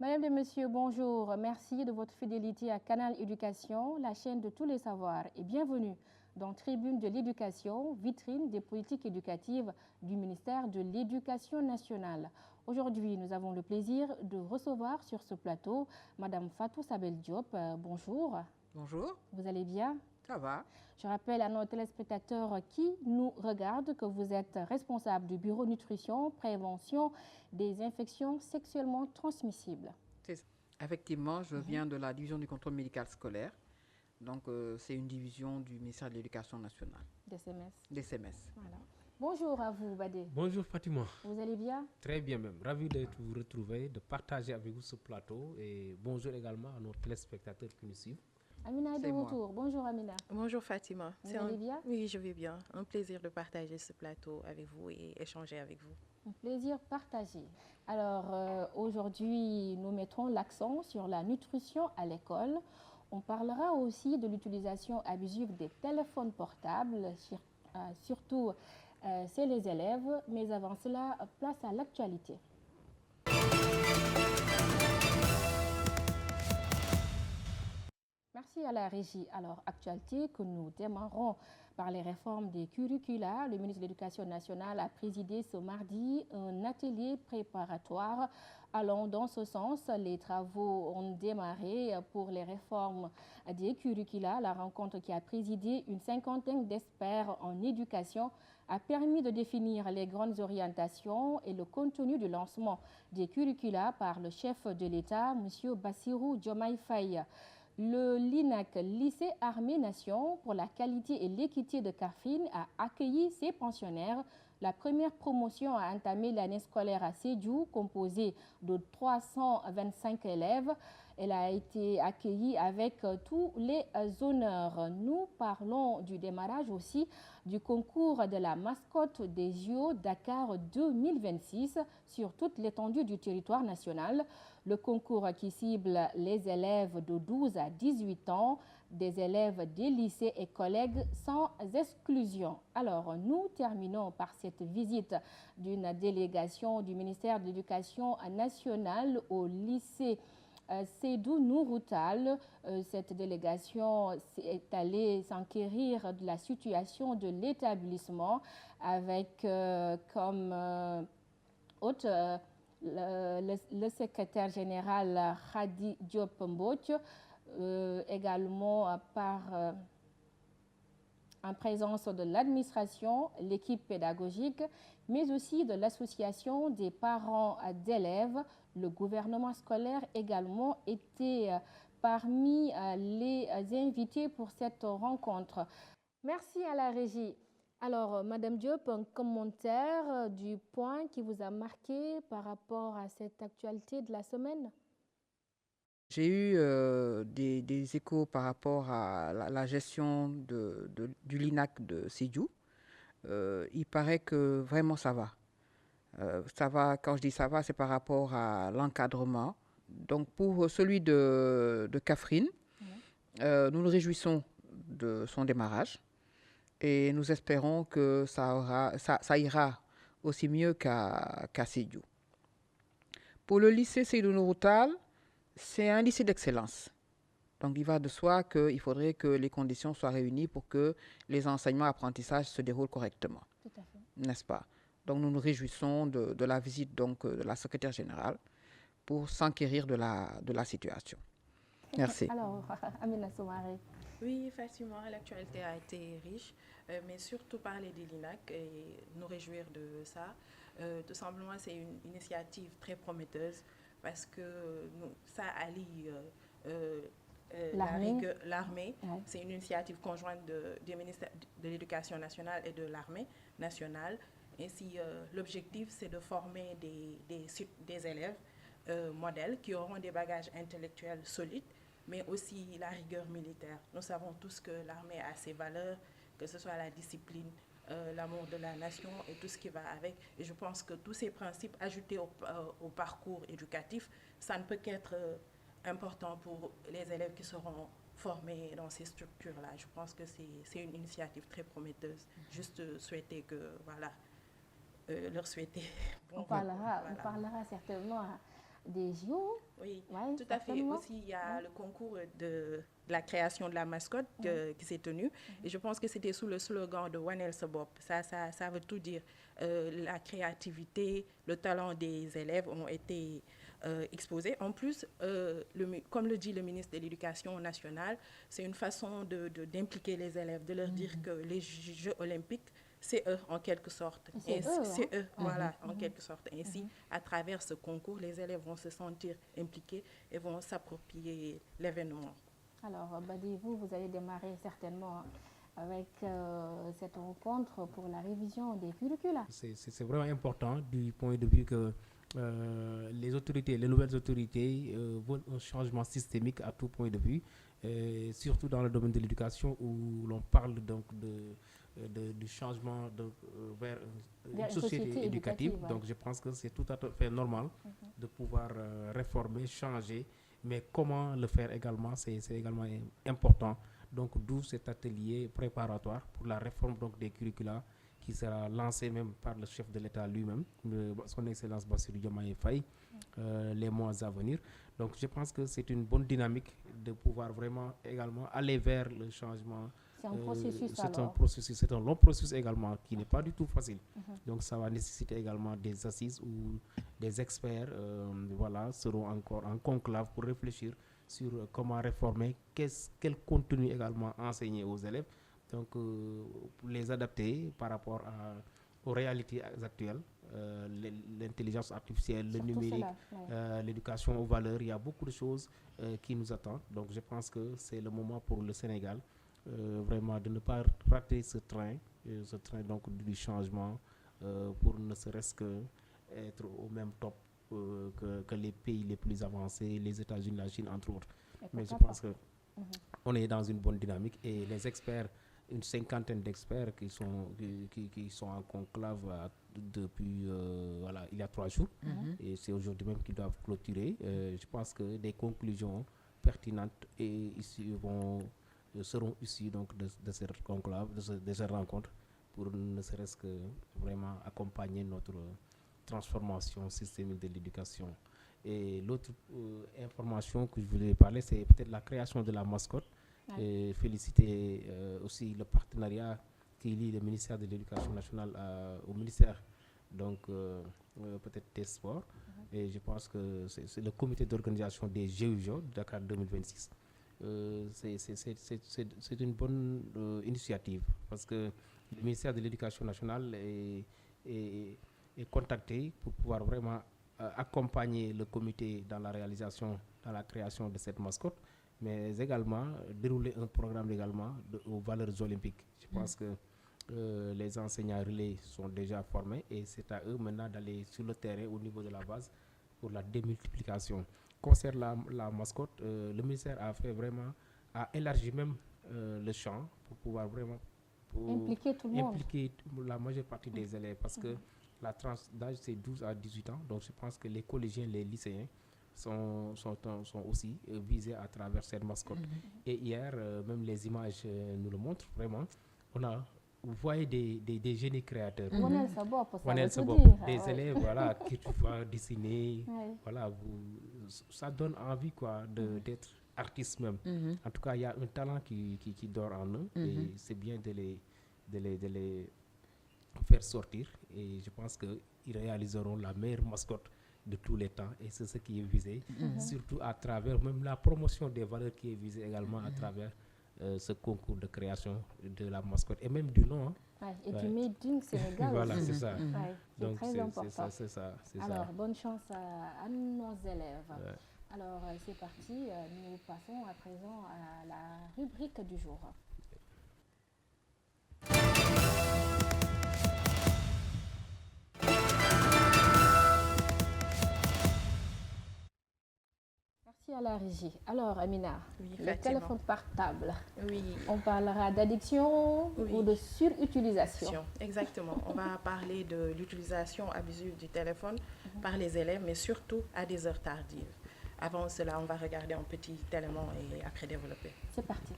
Madame et Monsieur, bonjour. Merci de votre fidélité à Canal Éducation, la chaîne de tous les savoirs, et bienvenue dans Tribune de l'éducation, vitrine des politiques éducatives du ministère de l'Éducation nationale. Aujourd'hui, nous avons le plaisir de recevoir sur ce plateau Madame Fatou Sabel Diop. Bonjour. Bonjour. Vous allez bien? Ça va. Je rappelle à nos téléspectateurs qui nous regardent que vous êtes responsable du bureau nutrition, prévention des infections sexuellement transmissibles. Effectivement, je viens de la division du contrôle médical scolaire. Donc, c'est une division du ministère de l'Éducation nationale. Des CMS. Voilà. Bonjour à vous, Badé. Bonjour Fatima. Vous allez bien? Très bien même. Ravi de vous retrouver, de partager avec vous ce plateau. Et bonjour également à nos téléspectateurs qui nous suivent. Amina est de retour. Bonjour Amina. Bonjour Fatima. Vous allez bien? Oui, je vais bien. Un plaisir de partager ce plateau avec vous et échanger avec vous. Un plaisir partagé. Alors aujourd'hui, nous mettrons l'accent sur la nutrition à l'école. On parlera aussi de l'utilisation abusive des téléphones portables, surtout chez les élèves. Mais avant cela, place à l'actualité. Merci à la régie. Alors, actualité que nous démarrons par les réformes des curricula. Le ministre de l'Éducation nationale a présidé ce mardi un atelier préparatoire allant dans ce sens. Les travaux ont démarré pour les réformes des curricula. La rencontre qui a présidé une cinquantaine d'experts en éducation a permis de définir les grandes orientations et le contenu du lancement des curricula par le chef de l'État, M. Bassirou Diomaye Faye. Le LINAC, Lycée Armée Nation pour la qualité et l'équité de Kaffrine, a accueilli ses pensionnaires. La première promotion a entamé l'année scolaire à Sédhiou, composée de 325 élèves. Elle a été accueillie avec tous les honneurs. Nous parlons du démarrage aussi du concours de la mascotte des JO Dakar 2026 sur toute l'étendue du territoire national. Le concours qui cible les élèves de 12 à 18 ans, des élèves des lycées et collègues sans exclusion. Alors, nous terminons par cette visite d'une délégation du ministère de l'Éducation nationale au lycée Seydou Nourou Tall. Cette délégation est allée s'enquérir de la situation de l'établissement avec comme hôte le secrétaire général Khadi Diop Mbodj, également en présence de l'administration, l'équipe pédagogique, mais aussi de l'association des parents d'élèves. Le gouvernement scolaire également était parmi les invités pour cette rencontre. Merci à la régie. Alors, Madame Diop, un commentaire du point qui vous a marqué par rapport à cette actualité de la semaine? J'ai eu des échos par rapport à la gestion du LINAC de Sédhiou. Il paraît que vraiment ça va. Ça va, quand je dis ça va, c'est par rapport à l'encadrement. Donc pour celui de Kaffrine, nous nous réjouissons de son démarrage et nous espérons que ça ira aussi mieux qu'à Sédhiou. Pour le lycée Seydou Nourou Tall, c'est un lycée d'excellence. Donc il va de soi qu'il faudrait que les conditions soient réunies pour que les enseignements et apprentissages se déroulent correctement. Tout à fait. N'est-ce pas? Donc nous nous réjouissons de la visite donc, de la secrétaire générale pour s'enquérir de la situation. Merci. Alors, Amina Soumaré. Oui, effectivement, l'actualité a été riche, mais surtout parler des LINAC et nous réjouir de ça. Tout simplement, c'est une initiative très prometteuse parce que ça allie l'armée. Ouais. C'est une initiative conjointe du ministère de l'Éducation nationale et de l'armée nationale. Ainsi, l'objectif, c'est de former des élèves modèles qui auront des bagages intellectuels solides, mais aussi la rigueur militaire. Nous savons tous que l'armée a ses valeurs, que ce soit la discipline, l'amour de la nation et tout ce qui va avec. Et je pense que tous ces principes ajoutés au parcours éducatif, ça ne peut qu'être important pour les élèves qui seront formés dans ces structures-là. Je pense que c'est une initiative très prometteuse. Juste souhaiter que, voilà, leur souhaiter. On parlera certainement des JO. Oui, Ouais, tout à fait. certainement. Aussi, il y a le concours de la création de la mascotte qui s'est tenu. Et je pense que c'était sous le slogan de Wanel Sabop. Ça veut tout dire. La créativité, le talent des élèves ont été exposés. En plus, comme le dit le ministre de l'Éducation nationale, c'est une façon d'impliquer les élèves, de leur dire que les Jeux olympiques, c'est eux en quelque sorte. C'est eux, C'est eux, hein? voilà, en quelque sorte. Ainsi, à travers ce concours, les élèves vont se sentir impliqués et vont s'approprier l'événement. Alors, Badi, vous allez démarrer certainement avec cette rencontre pour la révision des curricula. C'est vraiment important du point de vue que les nouvelles autorités veulent un changement systémique à tout point de vue, surtout dans le domaine de l'éducation où l'on parle donc du changement vers une société éducative. Ouais. Donc je pense que c'est tout à fait normal de pouvoir réformer, changer, mais comment le faire également, c'est également important. Donc d'où cet atelier préparatoire pour la réforme donc, des curricula qui sera lancé même par le chef de l'État lui-même, son Excellence Bassirou Diomaye Faye, les mois à venir. Donc je pense que c'est une bonne dynamique de pouvoir vraiment également aller vers le changement. C'est un processus c'est un long processus également qui n'est pas du tout facile. Donc ça va nécessiter également des assises où des experts seront encore en conclave pour réfléchir sur comment réformer, quel contenu également enseigner aux élèves, donc pour les adapter par rapport aux réalités actuelles, l'intelligence artificielle, le numérique, l'éducation aux valeurs. Il y a beaucoup de choses qui nous attendent. Donc je pense que c'est le moment pour le Sénégal vraiment de ne pas rater ce train donc du changement pour ne serait-ce que être au même top que les pays les plus avancés, les États-Unis, la Chine, entre autres. Mais je pense que on est dans une bonne dynamique et les experts, une cinquantaine d'experts qui sont en conclave depuis il y a 3 jours et c'est aujourd'hui même qu'ils doivent clôturer. Je pense que des conclusions pertinentes seront issues donc de cette conclave, de cette rencontre pour ne serait-ce que vraiment accompagner notre transformation systémique de l'éducation. Et l'autre information que je voulais parler, c'est peut-être la création de la mascotte. Et féliciter aussi le partenariat qui lie le ministère de l'Éducation nationale au ministère donc peut-être des sports. Et je pense que c'est le comité d'organisation des JO Dakar 2026. C'est une bonne initiative parce que le ministère de l'Éducation nationale est contacté pour pouvoir vraiment accompagner le comité dans la réalisation, dans la création de cette mascotte, mais également dérouler un programme également aux valeurs olympiques. Je pense que les enseignants relais sont déjà formés et c'est à eux maintenant d'aller sur le terrain au niveau de la base pour la démultiplication. Concernant la mascotte, le ministère a élargi même le champ pour pouvoir vraiment impliquer tout le monde. Impliquer la majeure partie des élèves parce que la tranche d'âge c'est 12 à 18 ans, donc je pense que les collégiens, les lycéens sont aussi visés à travers cette mascotte. Et hier, même les images nous le montrent vraiment. Vous voyez des génies créateurs. Wanel Sabop, des élèves qui tu vas dessiner. Ça donne envie d'être artiste même. En tout cas, il y a un talent qui dort en eux et c'est bien de les faire sortir. Et je pense qu'ils réaliseront la meilleure mascotte de tous les temps et c'est ce qui est visé, surtout à travers même la promotion des valeurs qui est visée également à travers ce concours de création de la mascotte et même du nom. Et du Made in Sénégal. Voilà, c'est ça. C'est très important. C'est ça. Alors, bonne chance à nos élèves. Alors, c'est parti. Nous passons à présent à la rubrique du jour. Merci à la régie. Alors, Amina, le téléphone portable. Oui. On parlera d'addiction ou de surutilisation. Exactement. On va parler de l'utilisation abusive du téléphone par les élèves, mais surtout à des heures tardives. Avant cela, on va regarder un petit élément et après développer. C'est parti.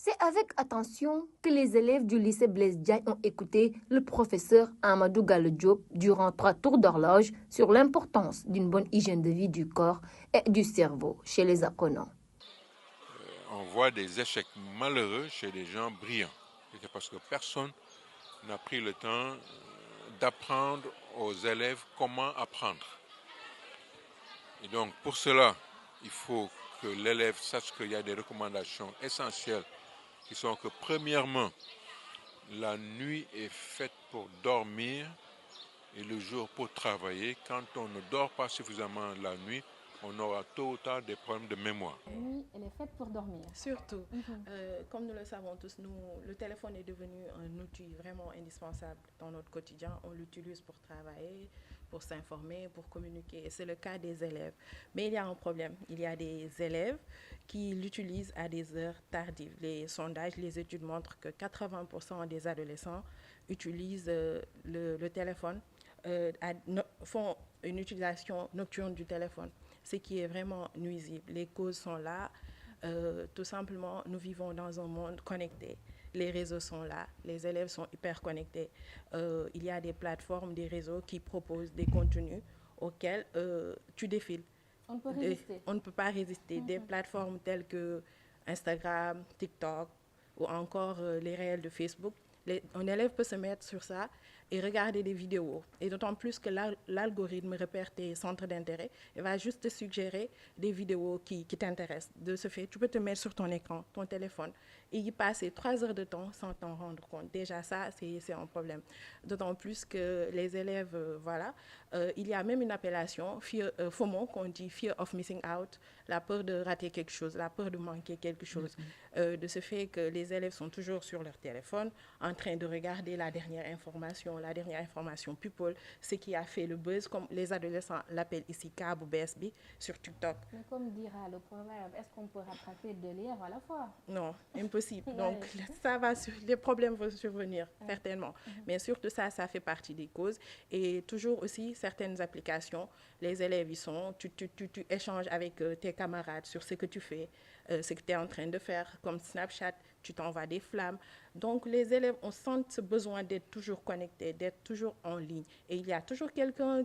C'est avec attention que les élèves du lycée Blaise Diagne ont écouté le professeur Amadou Gallo Diop durant 3 tours d'horloge sur l'importance d'une bonne hygiène de vie du corps et du cerveau chez les apprenants. On voit des échecs malheureux chez des gens brillants. C'est parce que personne n'a pris le temps d'apprendre aux élèves comment apprendre. Et donc pour cela, il faut que l'élève sache qu'il y a des recommandations essentielles qui sont que premièrement, la nuit est faite pour dormir et le jour pour travailler. Quand on ne dort pas suffisamment la nuit, on aura tôt ou tard des problèmes de mémoire. La nuit, elle est faite pour dormir. Surtout, comme nous le savons tous, le téléphone est devenu un outil vraiment indispensable dans notre quotidien. On l'utilise pour travailler, pour s'informer, pour communiquer. Et c'est le cas des élèves. Mais il y a un problème. Il y a des élèves qui l'utilisent à des heures tardives. Les sondages, les études montrent que 80% des adolescents utilisent le téléphone, font une utilisation nocturne du téléphone, ce qui est vraiment nuisible. Les causes sont là. Tout simplement, nous vivons dans un monde connecté. Les réseaux sont là, les élèves sont hyper connectés. Il y a des plateformes, des réseaux qui proposent des contenus auxquels tu défiles. On ne peut résister. On ne peut pas résister. Des plateformes telles que Instagram, TikTok ou encore les réels de Facebook. Un élève peut se mettre sur ça et regarder des vidéos. Et d'autant plus que l'algorithme repère tes centres d'intérêt. Il va juste te suggérer des vidéos qui t'intéressent. De ce fait, tu peux te mettre sur ton écran, ton téléphone, et y passer 3 heures de temps sans t'en rendre compte. Déjà, ça, c'est un problème. D'autant plus que les élèves, il y a même une appellation, FOMO, qu'on dit Fear of Missing Out, la peur de rater quelque chose, la peur de manquer quelque chose. De ce fait que les élèves sont toujours sur leur téléphone, en train de regarder la dernière information people, ce qui a fait le buzz, comme les adolescents l'appellent ici, Cab ou BSB, sur TikTok. Mais comme dira le proverbe, est-ce qu'on peut rattraper 2 lièvres à la fois? Non, impossible. Donc, les problèmes vont survenir, certainement. Mais surtout ça fait partie des causes. Et toujours aussi, certaines applications, les élèves, tu échanges avec tes camarades sur ce que tu fais, ce que tu es en train de faire, comme Snapchat, tu t'envoies des flammes. Donc, les élèves, on sent ce besoin d'être toujours connectés, d'être toujours en ligne. Et il y a toujours quelqu'un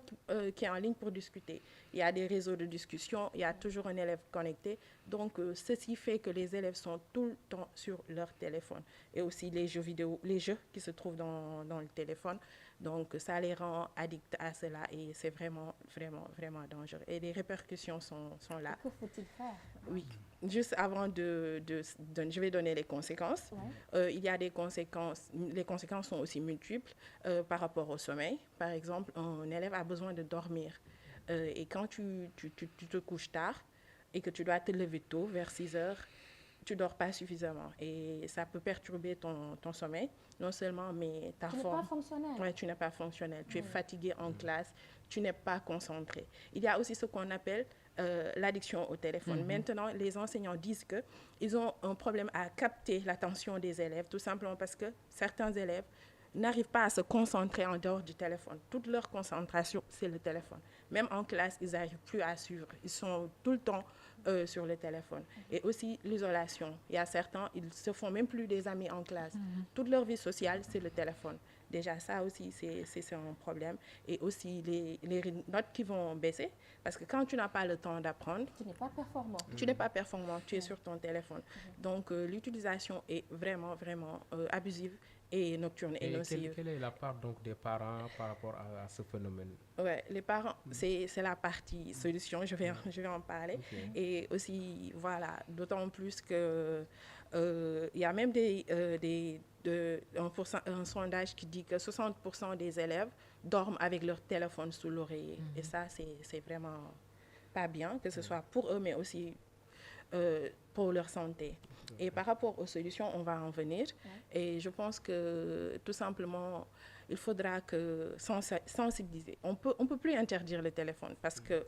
qui est en ligne pour discuter. Il y a des réseaux de discussion, il y a toujours un élève connecté. Donc, ceci fait que les élèves sont tout le temps sur leur téléphone. Et aussi les jeux vidéo, les jeux qui se trouvent dans le téléphone. Donc, ça les rend addicts à cela et c'est vraiment, vraiment, vraiment dangereux. Et les répercussions sont là. Que faut-il faire? Oui. Juste avant je vais donner les conséquences. Il y a des conséquences. Les conséquences sont aussi multiples par rapport au sommeil. Par exemple, un élève a besoin de dormir. Et quand tu te couches tard et que tu dois te lever tôt, vers 6 heures, tu ne dors pas suffisamment. Et ça peut perturber ton sommeil, non seulement, mais ta forme. Tu n'es pas fonctionnel. Oui, tu n'es pas fonctionnel. Tu es fatigué en classe, tu n'es pas concentré. Il y a aussi ce qu'on appelle l'addiction au téléphone. Maintenant, les enseignants disent qu'ils ont un problème à capter l'attention des élèves, tout simplement parce que certains élèves n'arrivent pas à se concentrer en dehors du téléphone. Toute leur concentration, c'est le téléphone. Même en classe, ils n'arrivent plus à suivre. Ils sont tout le temps sur le téléphone. Et aussi l'isolation. Il y a certains, ils ne se font même plus des amis en classe. Toute leur vie sociale, c'est le téléphone. Déjà, ça aussi, c'est un problème. Et aussi les notes qui vont baisser. Parce que quand tu n'as pas le temps d'apprendre, tu n'es pas performant. Tu n'es pas performant, tu es sur ton téléphone. Donc, l'utilisation est vraiment, vraiment abusive et nocturne et nocive. Quelle est la part donc des parents par rapport à ce phénomène? Ouais, les parents, c'est la partie solution, je vais en parler. Okay. Et aussi, voilà, d'autant plus que il y a même un sondage qui dit que 60% des élèves dorment avec leur téléphone sous l'oreiller. Et ça, c'est vraiment pas bien, que ce soit pour eux, mais aussi pour leur santé. Et par rapport aux solutions, on va en venir. Et je pense que tout simplement, il faudra sensibiliser. On peut plus interdire le téléphone parce que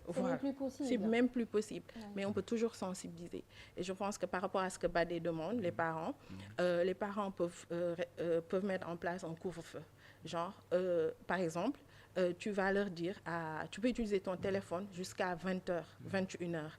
c'est même plus possible. Mais on peut toujours sensibiliser. Et je pense que par rapport à ce que Badé demande, les parents peuvent mettre en place un couvre-feu. Genre, par exemple, tu vas leur dire, tu peux utiliser ton téléphone jusqu'à 20h, 21h.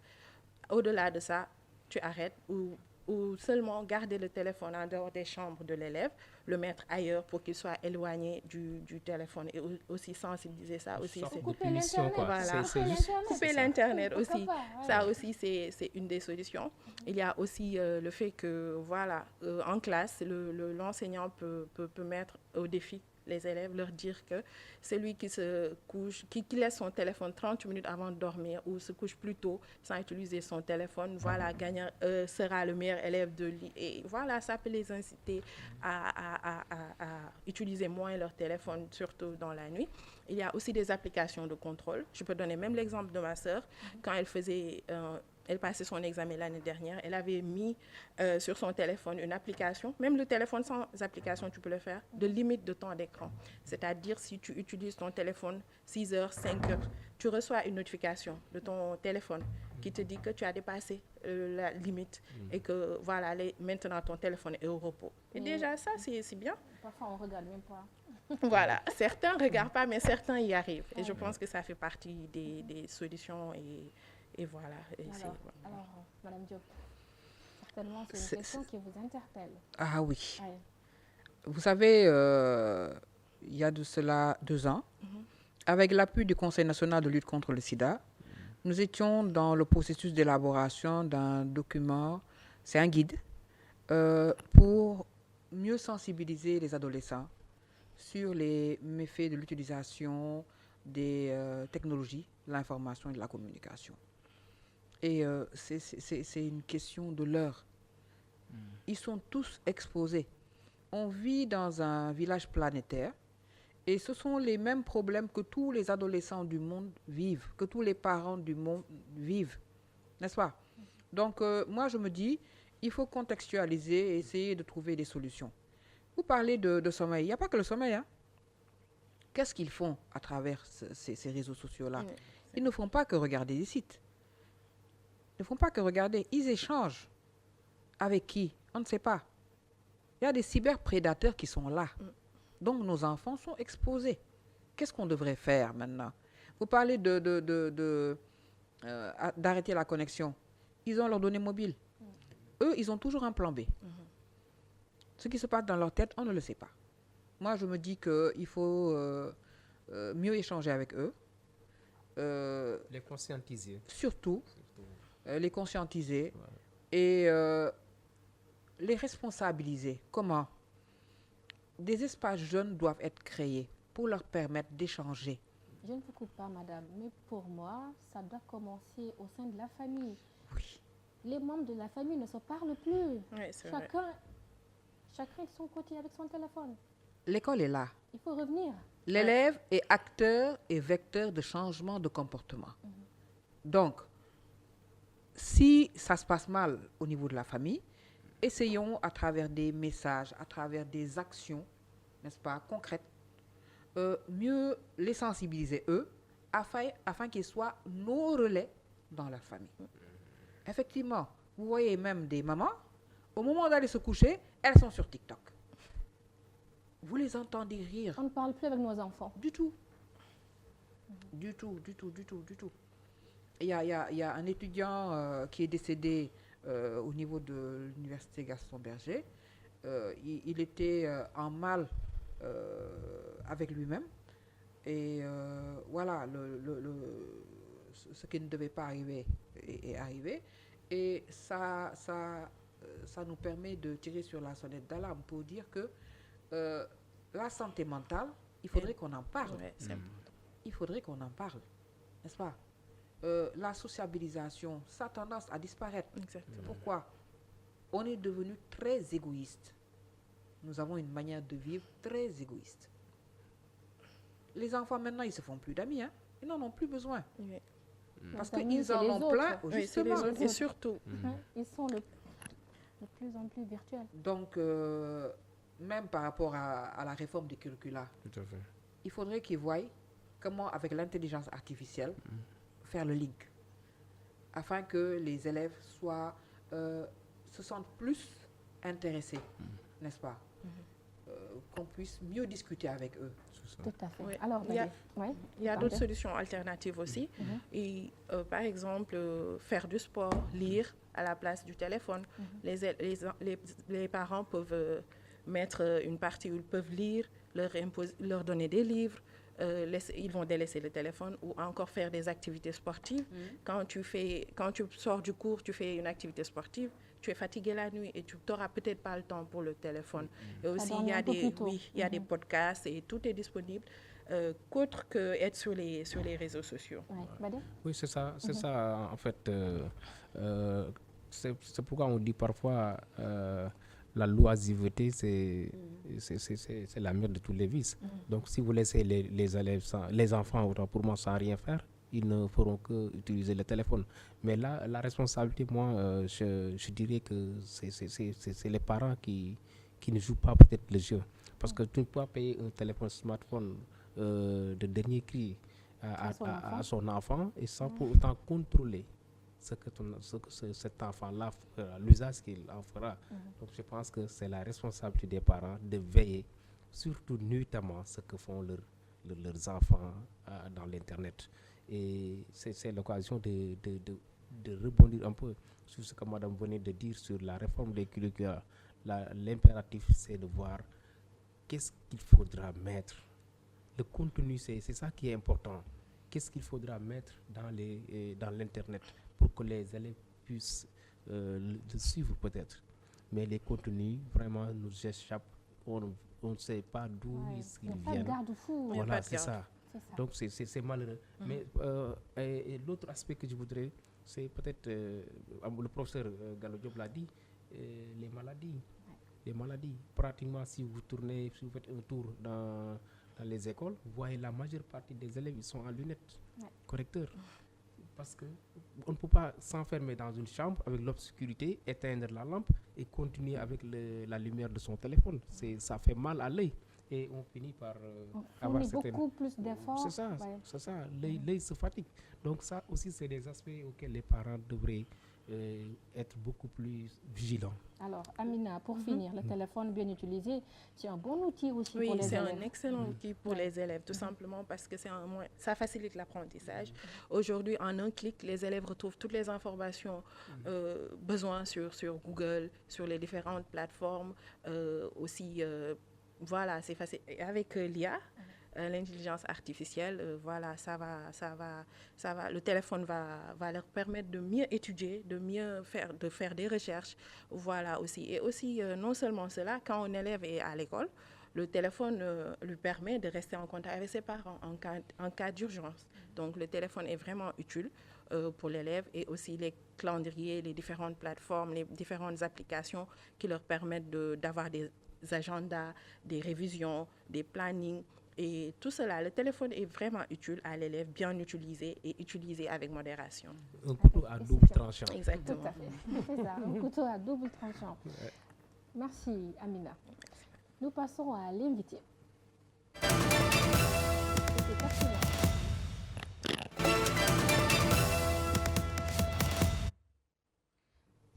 Au-delà de ça, tu arrêtes ou ou seulement garder le téléphone en dehors des chambres de l'élève, le mettre ailleurs pour qu'il soit éloigné du téléphone et aussi sensibiliser ça aussi. Sorte C'est de punition, quoi. Voilà. C'est juste Couper c'est ça. l'Internet aussi. Pourquoi pas, Ça aussi, c'est une des solutions. Il y a aussi le fait que, voilà, en classe, l'enseignant peut mettre au défi les élèves, leur dire que celui qui se couche, qui laisse son téléphone 30 minutes avant de dormir ou se couche plus tôt sans utiliser son téléphone, voilà, sera le meilleur élève de l'île. Et voilà, ça peut les inciter à utiliser moins leur téléphone, surtout dans la nuit. Il y a aussi des applications de contrôle. Je peux donner même l'exemple de ma sœur. Quand elle passait son examen l'année dernière, elle avait mis sur son téléphone une application, même le téléphone sans application, tu peux le faire, de limite de temps d'écran. C'est-à-dire, si tu utilises ton téléphone 6 heures, 5 heures, tu reçois une notification de ton téléphone qui te dit que tu as dépassé la limite et que voilà, maintenant ton téléphone est au repos. Et déjà, ça, c'est bien. Parfois, on ne regarde même pas. Voilà, certains ne regardent pas, mais certains y arrivent. Et je pense que ça fait partie des solutions et voilà. Alors, Madame Diop, certainement, c'est une question qui vous interpelle. Ah oui. Ouais. Vous savez, il y a de cela 2 ans, avec l'appui du Conseil national de lutte contre le sida, nous étions dans le processus d'élaboration d'un document, c'est un guide, pour mieux sensibiliser les adolescents sur les méfaits de l'utilisation des technologies, de l'information et de la communication. Et c'est une question de l'heure. Ils sont tous exposés. On vit dans un village planétaire et ce sont les mêmes problèmes que tous les adolescents du monde vivent, que tous les parents du monde vivent, n'est-ce pas? Donc, moi, je me dis, il faut contextualiser et essayer de trouver des solutions. Vous parlez de sommeil. Il n'y a pas que le sommeil. Hein? Qu'est-ce qu'ils font à travers ces réseaux sociaux-là? Ils ne font pas que regarder des sites. Ils ne font pas que regarder. Ils échangent. Avec qui? On ne sait pas. Il y a des cyberprédateurs qui sont là. Donc, nos enfants sont exposés. Qu'est-ce qu'on devrait faire maintenant? Vous parlez d'arrêter la connexion. Ils ont leurs données mobiles. Eux, ils ont toujours un plan B. Ce qui se passe dans leur tête, on ne le sait pas. Moi, je me dis qu'il faut mieux échanger avec eux. Les conscientiser. Surtout, les conscientiser et les responsabiliser. Comment? Des espaces jeunes doivent être créés pour leur permettre d'échanger. Je ne vous coupe pas, madame, mais pour moi, ça doit commencer au sein de la famille. Oui. Les membres de la famille ne se parlent plus. Oui, c'est chacun de son côté avec son téléphone. L'école est là. Il faut revenir. L'élève est acteur et vecteur de changement de comportement. Donc, si ça se passe mal au niveau de la famille, essayons à travers des messages, à travers des actions, n'est-ce pas, concrètes, mieux les sensibiliser eux, afin qu'ils soient nos relais dans leur famille. Effectivement, vous voyez même des mamans, au moment d'aller se coucher, elles sont sur TikTok. Vous les entendez rire. On ne parle plus avec nos enfants. Du tout. Du tout. Il y a un étudiant qui est décédé au niveau de l'université Gaston Berger. Il était en mal avec lui-même. Et voilà, ce qui ne devait pas arriver est arrivé. Et ça nous permet de tirer sur la sonnette d'alarme pour dire que la santé mentale, il faudrait qu'on en parle. Ouais, il faudrait qu'on en parle, n'est-ce pas? La sociabilisation, ça a tendance à disparaître. Exactement. Pourquoi? On est devenu très égoïste. Nous avons une manière de vivre très égoïste. Les enfants, maintenant, ils ne se font plus d'amis. Hein? Ils n'en ont plus besoin. Oui. Parce Les amis, qu'ils c'est en les ont autres. plein, Oui, c'est justement. les autres. Et surtout, Ils sont de plus en plus virtuels. Donc, même par rapport à la réforme des curricula, Tout à fait. il faudrait qu'ils voient comment, avec l'intelligence artificielle, faire le link, afin que les élèves se sentent plus intéressés, n'est-ce pas? qu'on puisse mieux discuter avec eux. Tout à fait. Oui. Alors, il y a d'autres solutions alternatives aussi. Et par exemple, faire du sport, lire à la place du téléphone. Les parents peuvent mettre une partie où ils peuvent lire, leur donner des livres. Ils vont délaisser le téléphone ou encore faire des activités sportives. Quand tu sors du cours, tu fais une activité sportive, tu es fatigué la nuit et tu n'auras peut-être pas le temps pour le téléphone. Et aussi, il y a des podcasts et tout est disponible, qu'autre que être sur les réseaux sociaux. Oui, c'est ça, en fait. C'est pourquoi on dit parfois la loisiveté, c'est la mère de tous les vices. Donc, si vous laissez les enfants, autant pour moi, sans rien faire, ils ne feront que utiliser le téléphone. Mais là, la responsabilité, moi, je dirais que c'est les parents qui ne jouent pas peut-être le jeu. Parce que tu ne peux pas payer un téléphone smartphone de dernier cri à son enfant et sans pour autant contrôler ce que cet enfant-là fera, l'usage qu'il en fera. Donc je pense que c'est la responsabilité des parents de veiller, surtout nuitamment, ce que font leurs enfants dans l'Internet. Et c'est l'occasion de rebondir un peu sur ce que madame venait de dire sur la réforme des curricula. L'impératif, c'est de voir qu'est-ce qu'il faudra mettre. Le contenu, c'est ça qui est important. Qu'est-ce qu'il faudra mettre dans l'Internet pour que les élèves puissent le suivre peut-être. Mais les contenus, vraiment, nous échappent. On ne sait pas d'où ils viennent. Pas de garde-fou. Voilà, c'est ça. Donc, c'est malheureux. Mais et l'autre aspect que je voudrais, c'est peut-être, le professeur Gallo Diop l'a dit, les maladies. Les maladies. Pratiquement, si vous faites un tour dans les écoles, vous voyez la majeure partie des élèves, ils sont en lunettes, correcteurs. Parce qu'on ne peut pas s'enfermer dans une chambre avec l'obscurité, éteindre la lampe et continuer avec la lumière de son téléphone. Ça fait mal à l'œil. Et on finit par avoir beaucoup plus d'efforts. C'est ça. L'œil se fatigue. Donc ça aussi, c'est des aspects auxquels les parents devraient être beaucoup plus vigilants. Alors, Amina, pour finir, le téléphone bien utilisé, c'est un bon outil aussi pour les élèves. Oui, c'est un excellent outil pour les élèves, tout simplement parce que ça facilite l'apprentissage. Aujourd'hui, en un clic, les élèves retrouvent toutes les informations besoin sur Google, sur les différentes plateformes. Aussi, voilà, c'est facile. Avec l'IA, l'intelligence artificielle, voilà, ça va, le téléphone va leur permettre de mieux étudier, de faire des recherches, voilà aussi. Et aussi, non seulement cela, quand un élève est à l'école, le téléphone lui permet de rester en contact avec ses parents en cas d'urgence. Donc, le téléphone est vraiment utile pour l'élève et aussi les calendriers, les différentes plateformes, les différentes applications qui leur permettent d'avoir des agendas, des révisions, des plannings. Et tout cela, le téléphone est vraiment utile à l'élève, bien utilisé et utilisé avec modération. Un couteau à double tranchant. Exactement. Tout à fait. C'est ça, un couteau à double tranchant. Merci, Amina. Nous passons à l'invité. C'était passionnant.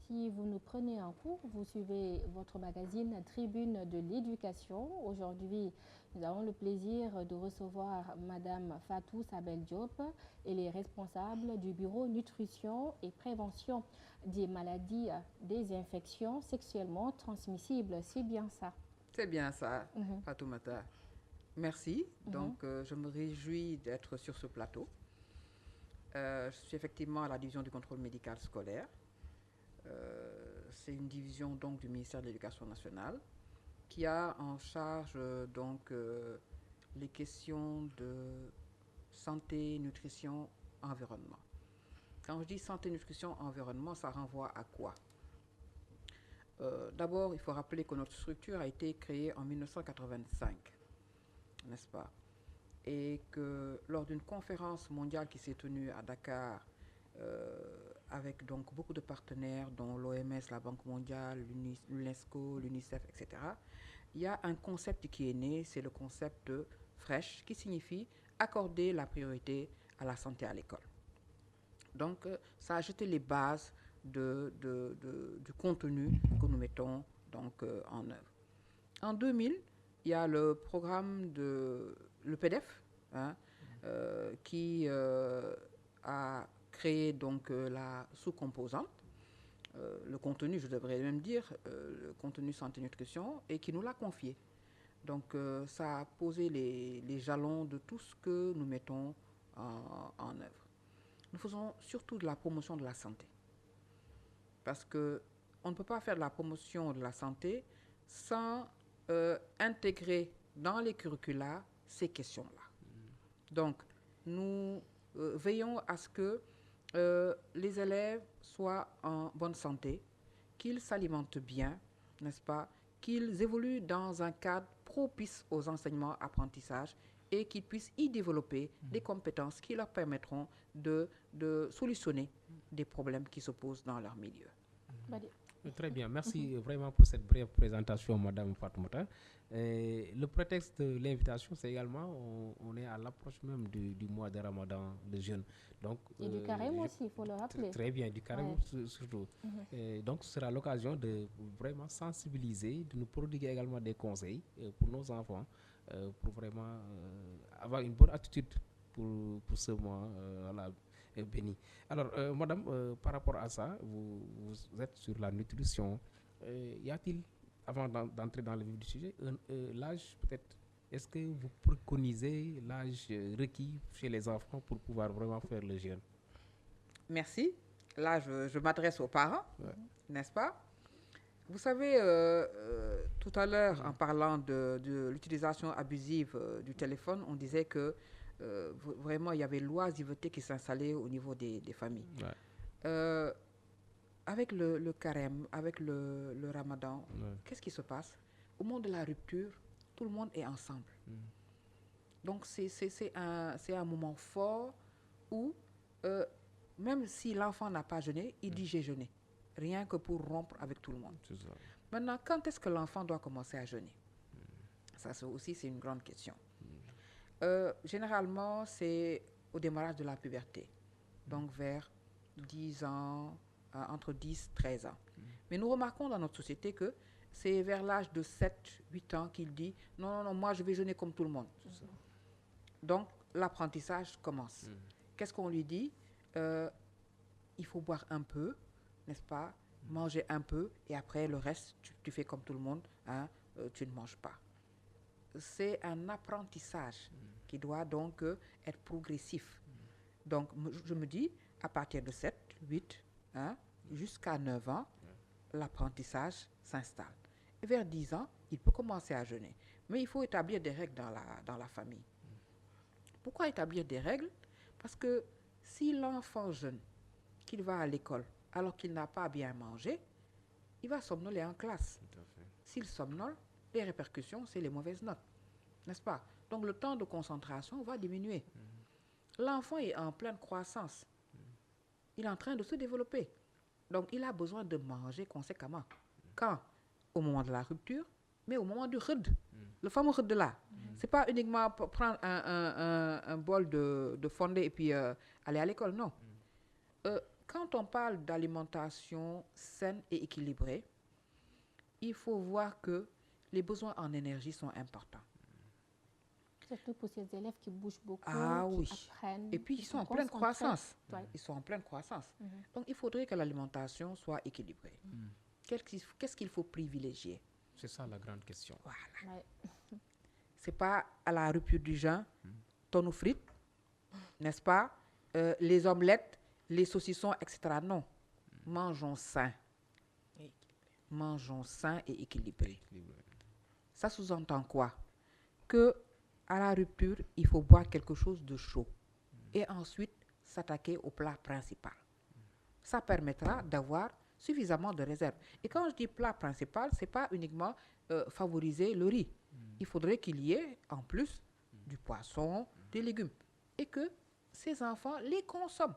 Si vous nous prenez en cours, vous suivez votre magazine Tribune de l'éducation. Aujourd'hui, nous avons le plaisir de recevoir Madame Fatou Sabel Diop. Elle est responsable du bureau nutrition et prévention des maladies des infections sexuellement transmissibles. C'est bien ça? C'est bien ça, Fatoumata. Merci. Donc, je me réjouis d'être sur ce plateau. Je suis effectivement à la division du contrôle médical scolaire. C'est une division donc du ministère de l'Éducation nationale qui a en charge donc les questions de santé, nutrition, environnement. Quand je dis santé, nutrition, environnement, ça renvoie à quoi? D'abord, il faut rappeler que notre structure a été créée en 1985, n'est-ce pas? Et que lors d'une conférence mondiale qui s'est tenue à Dakar, avec donc beaucoup de partenaires, dont l'OMS, la Banque mondiale, l'UNESCO, l'UNICEF, etc., il y a un concept qui est né, c'est le concept FRESH, qui signifie accorder la priorité à la santé à l'école. Donc, ça a jeté les bases du contenu que nous mettons donc, en œuvre. En 2000, il y a le programme de le PDF, hein, qui a créé donc la sous-composante, le contenu, je devrais même dire, le contenu santé-nutrition, et qui nous l'a confié. Donc, ça a posé les jalons de tout ce que nous mettons en œuvre. Nous faisons surtout de la promotion de la santé. Parce qu'on ne peut pas faire de la promotion de la santé sans intégrer dans les curricula ces questions-là. Donc, nous veillons à ce que les élèves soient en bonne santé, qu'ils s'alimentent bien, n'est-ce pas, qu'ils évoluent dans un cadre propice aux enseignements apprentissages et qu'ils puissent y développer des compétences qui leur permettront de solutionner des problèmes qui se posent dans leur milieu. Très bien, merci vraiment pour cette brève présentation, Madame Fatoumata. Le prétexte de l'invitation, c'est également, on est à l'approche même du mois de Ramadan, de jeûne. Donc, et du carême aussi, il faut le rappeler. Très bien, du carême surtout. Donc, ce sera l'occasion de vraiment sensibiliser, de nous prodiguer également des conseils pour nos enfants, pour vraiment avoir une bonne attitude pour ce mois béni. Alors, madame, par rapport à ça, vous êtes sur la nutrition. Y a-t-il, avant d'entrer dans le vif du sujet, l'âge peut-être, est-ce que vous préconisez l'âge requis chez les enfants pour pouvoir vraiment faire le jeûne? Merci. Là, je m'adresse aux parents, n'est-ce pas? Vous savez, tout à l'heure, en parlant de l'utilisation abusive du téléphone, on disait que vraiment, il y avait l'oisiveté qui s'installait au niveau des familles. Avec le carême, avec le ramadan, qu'est-ce qui se passe? Au moment de la rupture, tout le monde est ensemble. Donc, c'est un moment fort où, même si l'enfant n'a pas jeûné, il dit j'ai jeûné. Rien que pour rompre avec tout le monde. Maintenant, quand est-ce que l'enfant doit commencer à jeûner? Ça aussi, c'est une grande question. Généralement, c'est au démarrage de la puberté, donc vers 10 ans, entre 10 et 13 ans. Mais nous remarquons dans notre société que c'est vers l'âge de 7, 8 ans qu'il dit « Non, moi je vais jeûner comme tout le monde ». Donc, l'apprentissage commence. Qu'est-ce qu'on lui dit? Il faut boire un peu, n'est-ce pas? Manger un peu, et après le reste, tu fais comme tout le monde, hein, tu ne manges pas. C'est un apprentissage qui doit donc être progressif. Donc, je me dis, à partir de 7, 8, hein, jusqu'à 9 ans, l'apprentissage s'installe. Et vers 10 ans, il peut commencer à jeûner. Mais il faut établir des règles dans la famille. Pourquoi établir des règles? Parce que si l'enfant jeûne, qu'il va à l'école, alors qu'il n'a pas bien mangé, il va somnoler en classe. S'il somnole, les répercussions, c'est les mauvaises notes. N'est-ce pas? Donc, le temps de concentration va diminuer. L'enfant est en pleine croissance. Il est en train de se développer. Donc, il a besoin de manger conséquemment. Quand? Au moment de la rupture, mais au moment du khud. Le fameux khud là. C'est pas uniquement prendre un bol de fondé et puis aller à l'école, non. Quand on parle d'alimentation saine et équilibrée, il faut voir que les besoins en énergie sont importants. Surtout pour ces élèves qui bougent beaucoup, qui apprennent. Et puis, ils sont en pleine croissance. Ils sont en pleine croissance. Donc, il faudrait que l'alimentation soit équilibrée. Qu'est-ce qu'il faut privilégier? C'est ça la grande question. Voilà. C'est pas à la rupture du jeûne, tonne aux frites, n'est-ce pas? Les omelettes, les saucissons, etc. Non. Mangeons sain. Mangeons sain et équilibré. Ça sous-entend quoi? Que à la rupture, il faut boire quelque chose de chaud et ensuite s'attaquer au plat principal. Ça permettra d'avoir suffisamment de réserve. Et quand je dis plat principal, ce n'est pas uniquement favoriser le riz. Il faudrait qu'il y ait en plus du poisson, des légumes et que ces enfants les consomment.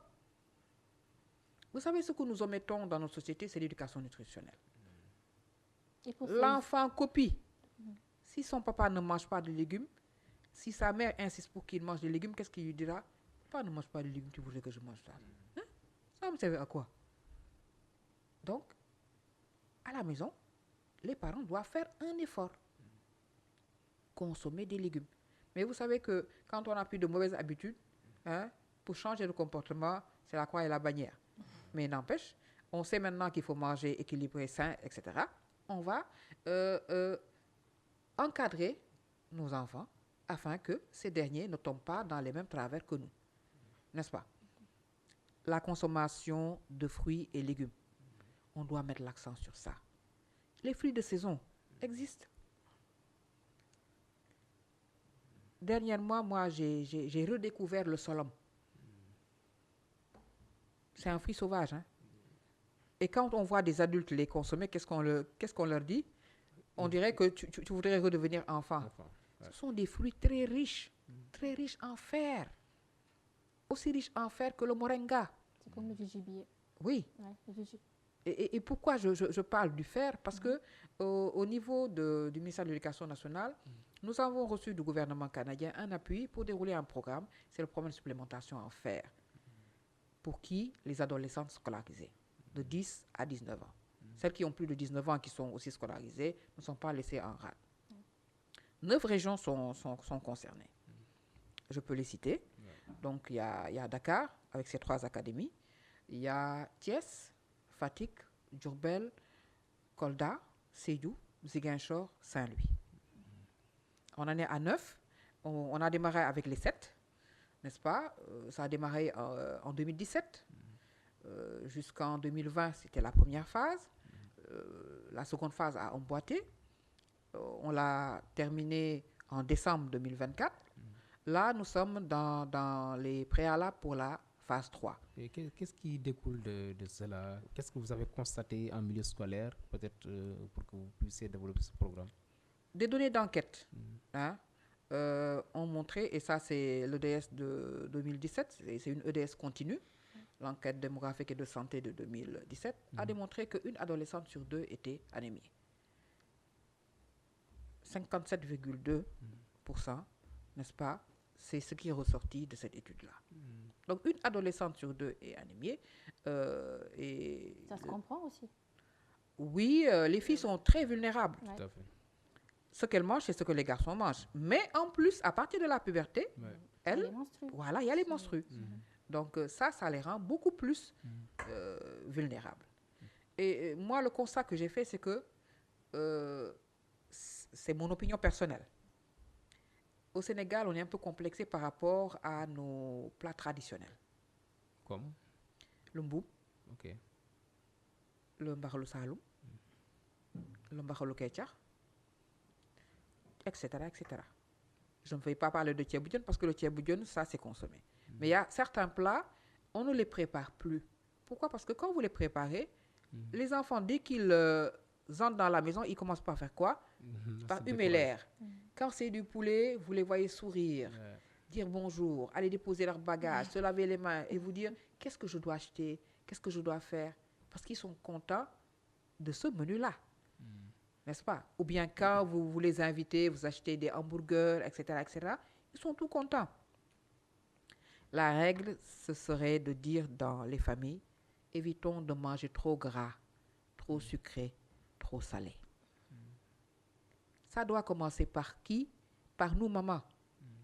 Vous savez, ce que nous omettons dans notre société, c'est l'éducation nutritionnelle. L'enfant copie. Si son papa ne mange pas de légumes, si sa mère insiste pour qu'il mange des légumes, qu'est-ce qu'il lui dira? Papa ne mange pas de légumes, tu voudrais que je mange ça. Hein? Ça me servait à quoi? Donc, à la maison, les parents doivent faire un effort. consommer des légumes. Mais vous savez que quand on a plus de mauvaises habitudes, hein, pour changer de comportement, c'est la croix et la bannière. Mais n'empêche, on sait maintenant qu'il faut manger équilibré, sain, etc. On va encadrer nos enfants afin que ces derniers ne tombent pas dans les mêmes travers que nous. N'est-ce pas? La consommation de fruits et légumes. On doit mettre l'accent sur ça. Les fruits de saison existent. Dernièrement, moi, j'ai redécouvert le solum. C'est un fruit sauvage. Hein? Et quand on voit des adultes les consommer, qu'est-ce qu'on leur dit? On dirait que tu voudrais redevenir enfant. Ouais. Ce sont des fruits très riches en fer. Aussi riches en fer que le moringa. C'est comme le gibier. Oui. Ouais, le gibier. Et pourquoi je parle du fer? Parce que au niveau du ministère de l'Éducation nationale, nous avons reçu du gouvernement canadien un appui pour dérouler un programme. C'est le programme de supplémentation en fer. Pour qui? Les adolescentes scolarisées, de 10 à 19 ans. Celles qui ont plus de 19 ans, qui sont aussi scolarisées, ne sont pas laissées en rade. 9 régions sont concernées. Je peux les citer. Donc, il y a Dakar, avec ses 3 académies. Il y a Thiès, Fatick, Diourbel, Kolda, Sédhiou, Ziguinchor, Saint-Louis. On en est à 9. On a démarré avec les 7, n'est-ce pas? Ça a démarré en 2017. Jusqu'en 2020, c'était la première phase. La seconde phase a emboîté. On l'a terminée en décembre 2024. Là, nous sommes dans les préalables pour la phase 3. Et qu'est-ce qui découle de cela? Qu'est-ce que vous avez constaté en milieu scolaire, peut-être pour que vous puissiez développer ce programme? Des données d'enquête ont montré, et ça c'est l'EDS de 2017, c'est une EDS continue, l'enquête démographique et de santé de 2017, a démontré qu'une adolescente sur 2 était anémiée. 57,2%, n'est-ce pas? C'est ce qui est ressorti de cette étude-là. Donc, une adolescente sur 2 est anémiée. Ça se comprend aussi. Oui, les filles sont très vulnérables. Ouais. Tout à fait. Ce qu'elles mangent, c'est ce que les garçons mangent. Mais en plus, à partir de la puberté, elles, voilà, il y a les menstrues. Donc, ça les rend beaucoup plus vulnérables. Et moi, le constat que j'ai fait, c'est que c'est mon opinion personnelle. Au Sénégal, on est un peu complexé par rapport à nos plats traditionnels. Comme? Le mboum, Ok. le mbaxalu saloum, le mbaxalu ketchup, etc., etc. Je ne vais pas parler de thieboudion parce que le thieboudion, ça, c'est consommé. Mais il y a certains plats, on ne les prépare plus. Pourquoi? Parce que quand vous les préparez, les enfants, dès qu'ils entrent dans la maison, ils commencent par faire quoi? Par humer l'air. Quand c'est du poulet, vous les voyez sourire, dire bonjour, aller déposer leur bagage, se laver les mains et vous dire qu'est-ce que je dois acheter, qu'est-ce que je dois faire, parce qu'ils sont contents de ce menu-là, n'est-ce pas? Ou bien quand vous les invitez, vous achetez des hamburgers, etc., ils sont tout contents. La règle, ce serait de dire dans les familles, évitons de manger trop gras, trop sucré, trop salé. Ça doit commencer par qui? Par nous, mamans.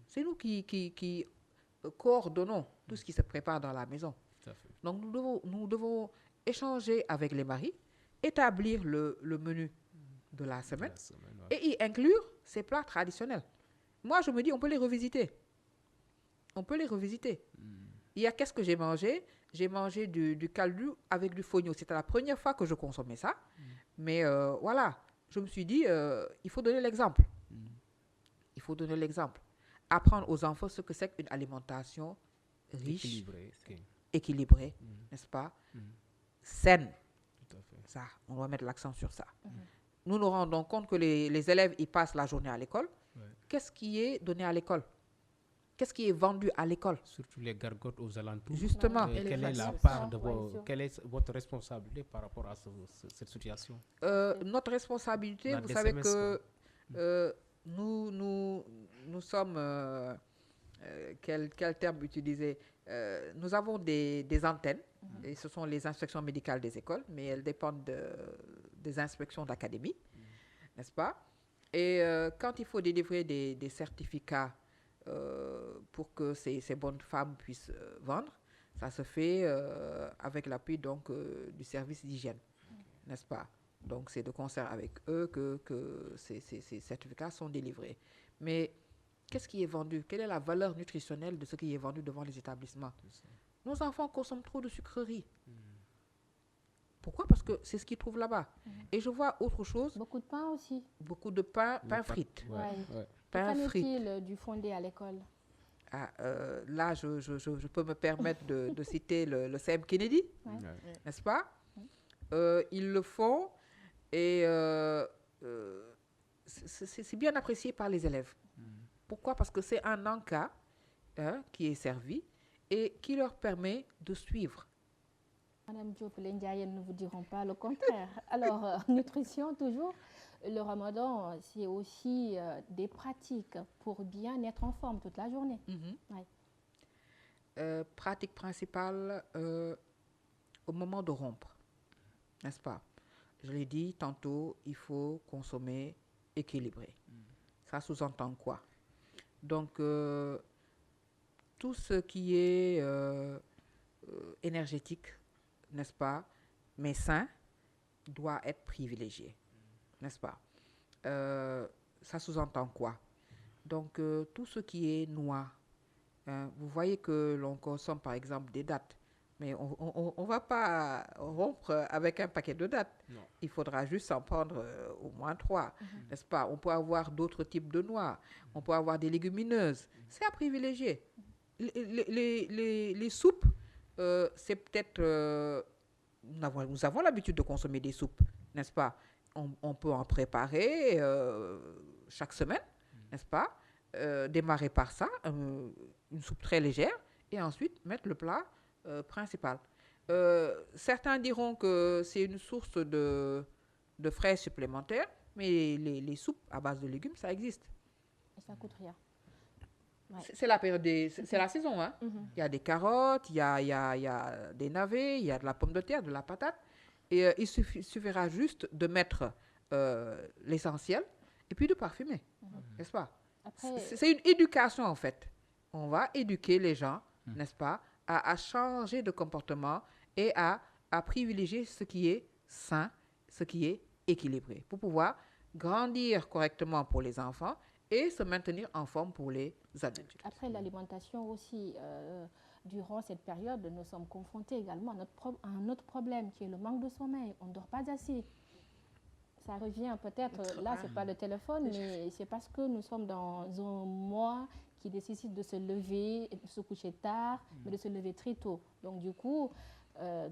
C'est nous qui coordonnons tout ce qui se prépare dans la maison. Tout à fait. Donc, nous devons échanger avec les maris, établir le menu de la semaine, et y inclure ces plats traditionnels. Moi, je me dis, on peut les revisiter. On peut les revisiter. Hier, qu'est-ce que j'ai mangé? J'ai mangé du caldu avec du fognon. C'était la première fois que je consommais ça. Mais voilà, je me suis dit, il faut donner l'exemple. Il faut donner l'exemple. Apprendre aux enfants ce que c'est qu'une alimentation riche, équilibrée, n'est-ce pas? Saine. Tout à fait. Ça, on doit mettre l'accent sur ça. Nous nous rendons compte que les élèves, ils passent la journée à l'école. Qu'est-ce qui est donné à l'école? Qu'est-ce qui est vendu à l'école? Surtout les gargotes aux alentours. Justement. Quelle est la part de quelle est votre responsabilité par rapport à cette situation? Notre responsabilité, vous savez que nous sommes, quel terme utiliser? Nous avons des antennes, et ce sont les inspections médicales des écoles, mais elles dépendent des inspections d'académie, n'est-ce pas? Et quand il faut délivrer des certificats pour que ces bonnes femmes puissent vendre, ça se fait avec l'appui donc du service d'hygiène, n'est-ce pas? Donc c'est de concert avec eux que ces certificats sont délivrés. Mais qu'est-ce qui est vendu? Quelle est la valeur nutritionnelle de ce qui est vendu devant les établissements? Nos enfants consomment trop de sucreries. Pourquoi? Parce que c'est ce qu'ils trouvent là-bas. Et je vois autre chose. Beaucoup de pain aussi. Beaucoup de pain frites. Pain frites. Du fondé à l'école? Là, je peux me permettre de citer le CM Kennedy, n'est-ce pas? Ils le font et c'est bien apprécié par les élèves. Pourquoi? Parce que c'est un encas qui est servi et qui leur permet de suivre. Madame Diop, les Ndiayennes ne vous diront pas le contraire. Alors, nutrition toujours. Le ramadan, c'est aussi des pratiques pour bien être en forme toute la journée. Pratique principale au moment de rompre, n'est-ce pas? Je l'ai dit tantôt, il faut consommer équilibré. Ça sous-entend quoi? Donc, tout ce qui est énergétique, n'est-ce pas, mais sain, doit être privilégié, n'est-ce pas? Ça sous-entend quoi? Donc, tout ce qui est noix, vous voyez que l'on consomme par exemple des dattes, mais on ne va pas rompre avec un paquet de dattes. Non. Il faudra juste en prendre au moins 3, n'est-ce pas? On peut avoir d'autres types de noix, on peut avoir des légumineuses. C'est à privilégier. Les soupes, c'est peut-être... nous avons l'habitude de consommer des soupes, n'est-ce pas? On peut en préparer chaque semaine, n'est-ce pas? Démarrer par ça, une soupe très légère, et ensuite mettre le plat principal. Certains diront que c'est une source de frais supplémentaires, mais les soupes à base de légumes, ça existe. Et ça coûte rien. Ouais. C'est la période c'est la saison, hein. Il y a des carottes, il y a des navets, il y a de la pomme de terre, de la patate. Et il suffira juste de mettre l'essentiel et puis de parfumer, n'est-ce pas? C'est une éducation en fait. On va éduquer les gens, n'est-ce pas, à changer de comportement et à privilégier ce qui est sain, ce qui est équilibré, pour pouvoir grandir correctement pour les enfants et se maintenir en forme pour les adultes. Après l'alimentation aussi, durant cette période, nous sommes confrontés également à un autre problème qui est le manque de sommeil. On ne dort pas assez. Ça revient peut-être, là, ce n'est pas le téléphone, mais c'est parce que nous sommes dans un mois qui nécessite de se lever, de se coucher tard, mais de se lever très tôt. Donc, du coup,